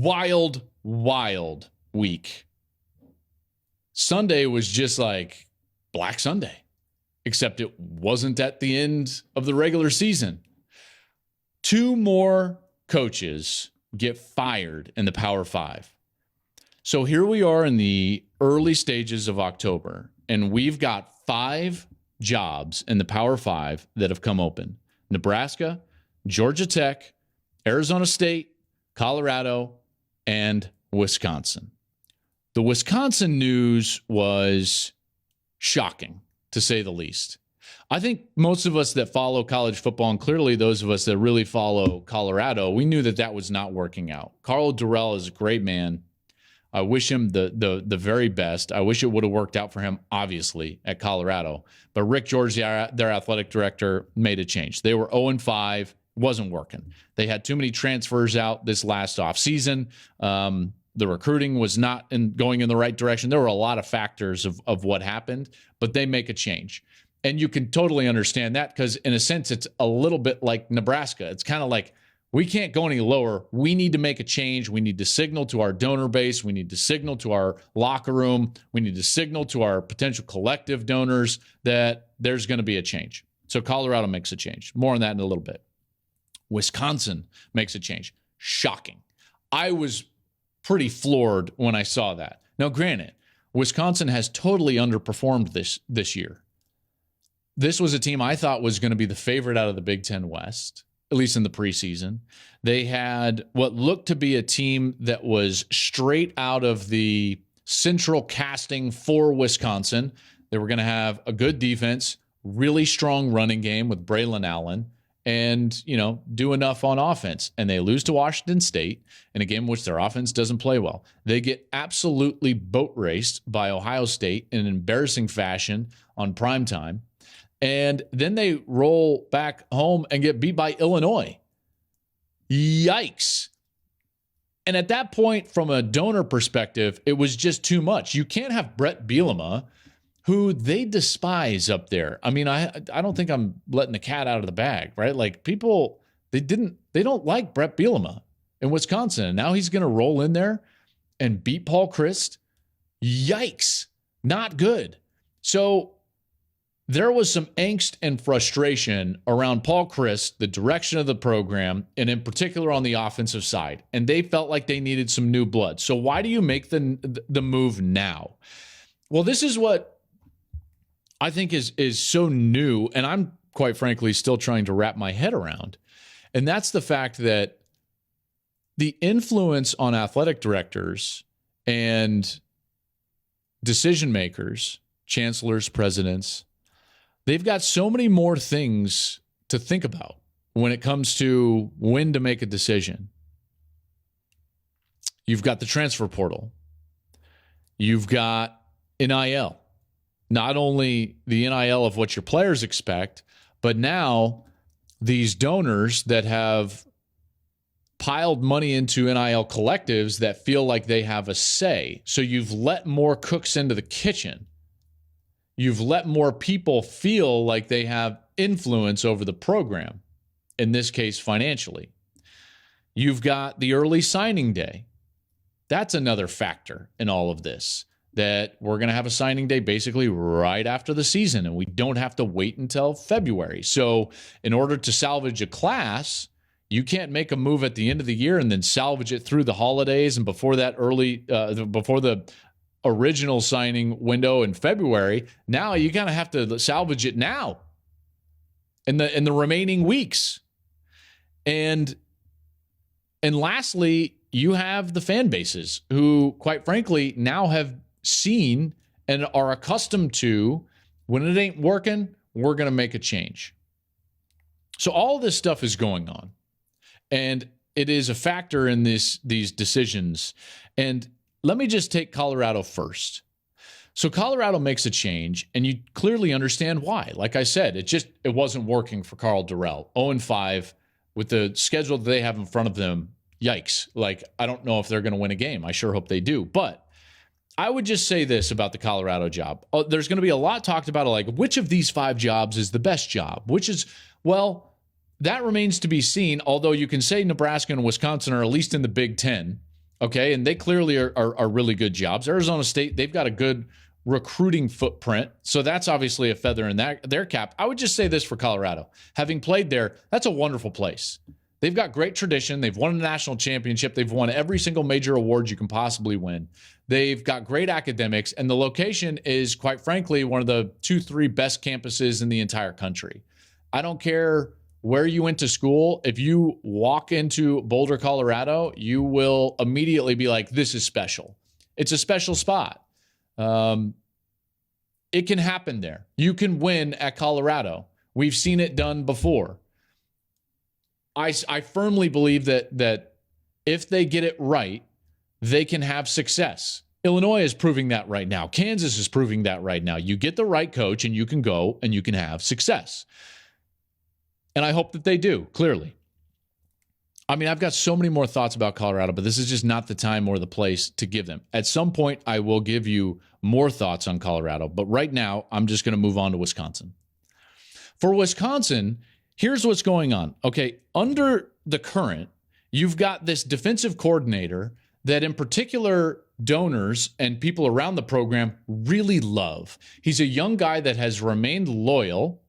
wild, wild week. Sunday was just like Black Sunday, except it wasn't at the end of the regular season. 2 more coaches get fired in the Power 5. So here we are in the early stages of October, and we've got 5 jobs in the Power 5 that have come open. Nebraska, Georgia Tech, Arizona State, Colorado, and Wisconsin. The Wisconsin news was shocking, to say the least. I think most of us that follow college football, and clearly those of us that really follow Colorado, we knew that that was not working out. Karl Dorrell is a great man. I wish him the very best. I wish it would have worked out for him, obviously, at Colorado. But Rick George, their athletic director, made a change. They were 0-5. Wasn't working. They had too many transfers out this last offseason. The recruiting was not going in the right direction. There were a lot of factors of what happened, but they make a change. And you can totally understand that because, in a sense, it's a little bit like Nebraska. It's kind of like, we can't go any lower. We need to make a change. We need to signal to our donor base. We need to signal to our locker room. We need to signal to our potential collective donors that there's going to be a change. So Colorado makes a change. More on that in a little bit. Wisconsin makes a change. Shocking. I was pretty floored when I saw that. Now, granted, Wisconsin has totally underperformed this year. This was a team I thought was going to be the favorite out of the Big Ten West, at least in the preseason. They had what looked to be a team that was straight out of the central casting for Wisconsin. They were going to have a good defense, really strong running game with Braylon Allen, and, do enough on offense. And they lose to Washington State in a game in which their offense doesn't play well. They get absolutely boat raced by Ohio State in an embarrassing fashion on primetime. And then they roll back home and get beat by Illinois. Yikes. And at that point, from a donor perspective, it was just too much. You can't have Bret Bielema, who they despise up there. I mean, I don't think I'm letting the cat out of the bag, right? Like, people, they don't like Bret Bielema in Wisconsin. And now he's going to roll in there and beat Paul Chryst. Yikes. Not good. So there was some angst and frustration around Paul Chryst, the direction of the program, and in particular on the offensive side. And they felt like they needed some new blood. So why do you make the move now? Well, this is what I think is so new, and I'm quite frankly still trying to wrap my head around. And that's the fact that the influence on athletic directors and decision makers, chancellors, presidents, they've got so many more things to think about when it comes to when to make a decision. You've got the transfer portal. You've got NIL. Not only the NIL of what your players expect, but now these donors that have piled money into NIL collectives that feel like they have a say. So you've let more cooks into the kitchen. You've let more people feel like they have influence over the program, in this case, financially. You've got the early signing day. That's another factor in all of this, that we're going to have a signing day basically right after the season, and we don't have to wait until February. So in order to salvage a class, you can't make a move at the end of the year and then salvage it through the holidays and before that before the original signing window in February. Now you kind of have to salvage it now in the remaining weeks. And lastly, you have the fan bases who, quite frankly, now have seen and are accustomed to, when it ain't working, we're going to make a change. So all this stuff is going on, and it is a factor in these decisions. And let me just take Colorado first. So Colorado makes a change, and you clearly understand why. Like I said, it wasn't working for Karl Dorrell. 0-5 with the schedule that they have in front of them. Yikes. Like, I don't know if they're going to win a game. I sure hope they do. But I would just say this about the Colorado job. There's going to be a lot talked about, like, which of these 5 jobs is the best job? That remains to be seen, although you can say Nebraska and Wisconsin are at least in the Big Ten Okay, and they clearly are really good jobs. Arizona State, they've got a good recruiting footprint, so that's obviously a feather in their cap. I would just say this for Colorado. Having played there, that's a wonderful place. They've got great tradition. They've won a national championship. They've won every single major award you can possibly win. They've got great academics, and the location is, quite frankly, one of the 2-3 best campuses in the entire country. I don't care where you went to school. If you walk into Boulder, Colorado, you will immediately be like, this is special. It's a special spot. It can happen there. You can win at Colorado. We've seen it done before. I firmly believe that if they get it right, they can have success. Illinois is proving that right now. Kansas is proving that right now. You get the right coach and you can go and you can have success. And I hope that they do, clearly. I mean, I've got so many more thoughts about Colorado, but this is just not the time or the place to give them. At some point, I will give you more thoughts on Colorado, but right now, I'm just going to move on to Wisconsin. For Wisconsin, here's what's going on. Okay, under the current, you've got this defensive coordinator that in particular donors and people around the program really love. He's a young guy that has remained loyal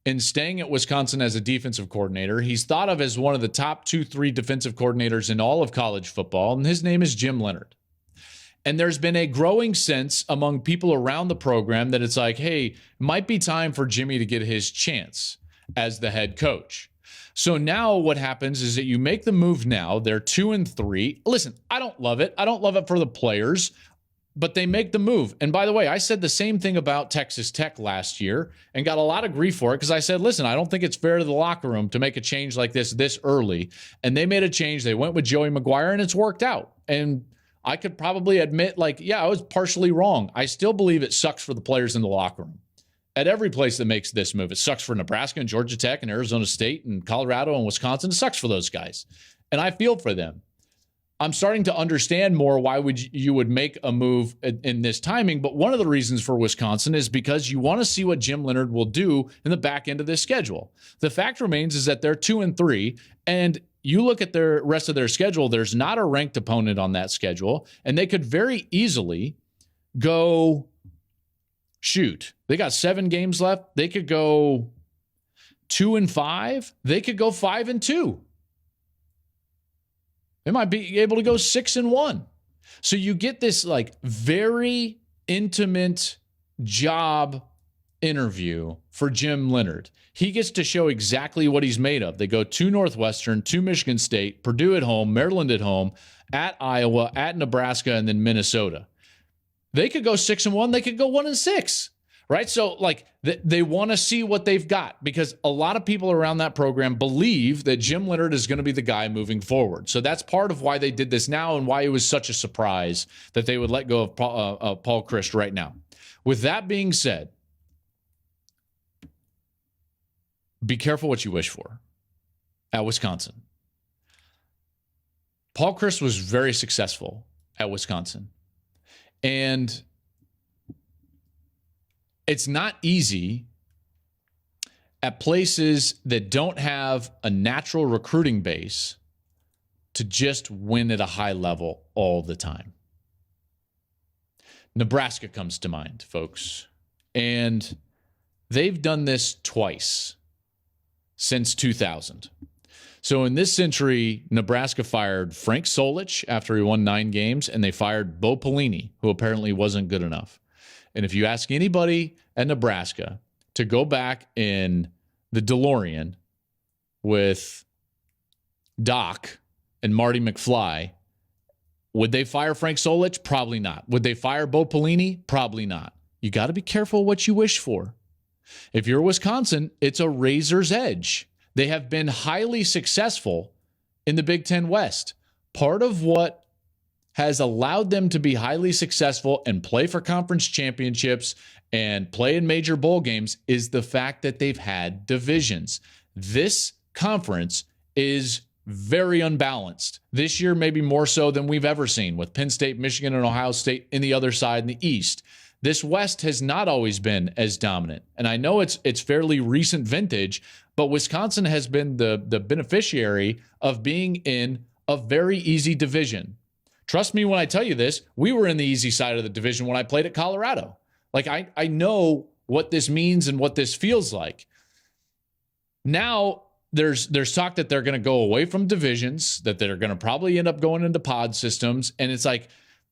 in staying at Wisconsin as a defensive coordinator. He's thought of as one of the top 2-3 defensive coordinators in all of college football, and his name is Jim Leonhard. And there's been a growing sense among people around the program that it's like, hey, it might be time for Jimmy to get his chance as the head coach. So now what happens is that you make the move now. They're 2-3. Listen, I don't love it. I don't love it for the players, but they make the move. And by the way, I said the same thing about Texas Tech last year and got a lot of grief for it because I said, listen, I don't think it's fair to the locker room to make a change like this early. And they made a change. They went with Joey McGuire, and it's worked out. And I could probably admit, like, yeah, I was partially wrong. I still believe it sucks for the players in the locker room. At every place that makes this move, it sucks for Nebraska and Georgia Tech and Arizona State and Colorado and Wisconsin. It sucks for those guys. And I feel for them. I'm starting to understand more why you would make a move in this timing. But one of the reasons for Wisconsin is because you want to see what Jim Leonhard will do in the back end of this schedule. The fact remains is that they're 2-3, and you look at the rest of their schedule, there's not a ranked opponent on that schedule, and they could very easily go, shoot, they got 7 games left. They could go 2-5. They could go 5-2. They might be able to go 6-1. So you get this like very intimate job interview for Jim Leonhard. He gets to show exactly what he's made of. They go to Northwestern, to Michigan State, Purdue at home, Maryland at home, at Iowa, at Nebraska, and then Minnesota. They could go 6-1. They could go 1-6. Right? So, like, they want to see what they've got because a lot of people around that program believe that Jim Leonhard is going to be the guy moving forward. So that's part of why they did this now and why it was such a surprise that they would let go of Paul Chryst right now. With that being said, be careful what you wish for at Wisconsin. Paul Chryst was very successful at Wisconsin. And it's not easy at places that don't have a natural recruiting base to just win at a high level all the time. Nebraska comes to mind, folks. And they've done this twice since 2000. So in this century, Nebraska fired Frank Solich after he won 9 games, and they fired Bo Pelini, who apparently wasn't good enough. And if you ask anybody at Nebraska to go back in the DeLorean with Doc and Marty McFly, would they fire Frank Solich? Probably not. Would they fire Bo Pelini? Probably not. You got to be careful what you wish for. If you're Wisconsin, it's a razor's edge. They have been highly successful in the Big Ten West. Part of what has allowed them to be highly successful and play for conference championships and play in major bowl games is the fact that they've had divisions. This conference is very unbalanced. This year, maybe more so than we've ever seen, with Penn State, Michigan, and Ohio State in the other side in the East. This West has not always been as dominant. And I know it's fairly recent vintage, but Wisconsin has been the beneficiary of being in a very easy division. Trust me when I tell you this, we were in the easy side of the division when I played at Colorado. Like, I know what this means and what this feels like. Now, there's talk that they're going to go away from divisions, that they're going to probably end up going into pod systems. And it's like,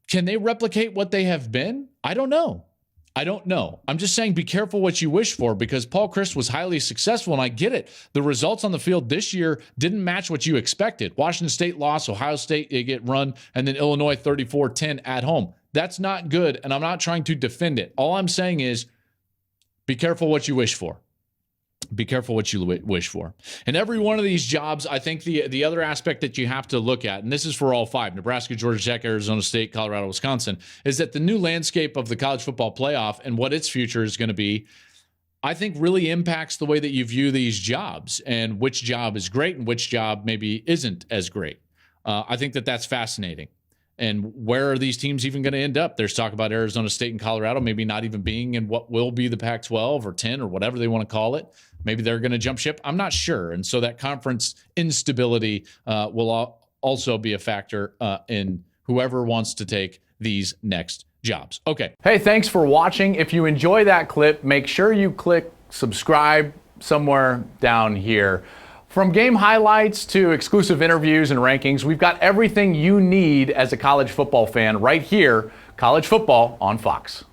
can they replicate what they have been? I don't know. I'm just saying be careful what you wish for, because Paul Chryst was highly successful, and I get it. The results on the field this year didn't match what you expected. Washington State lost, Ohio State, they get run, and then Illinois 34-10 at home. That's not good, and I'm not trying to defend it. All I'm saying is be careful what you wish for. Be careful what you wish for. And every one of these jobs, I think the other aspect that you have to look at, and this is for all five, Nebraska, Georgia Tech, Arizona State, Colorado, Wisconsin, is that the new landscape of the college football playoff and what its future is going to be, I think really impacts the way that you view these jobs and which job is great and which job maybe isn't as great. I think that's fascinating. And where are these teams even going to end up? There's talk about Arizona State and Colorado maybe not even being in what will be the Pac-12 or 10 or whatever they want to call it. Maybe they're going to jump ship. I'm not sure. And so that conference instability will also be a factor in whoever wants to take these next jobs. Okay. Hey, thanks for watching. If you enjoy that clip, make sure you click subscribe somewhere down here. From game highlights to exclusive interviews and rankings, we've got everything you need as a college football fan right here, College Football on Fox.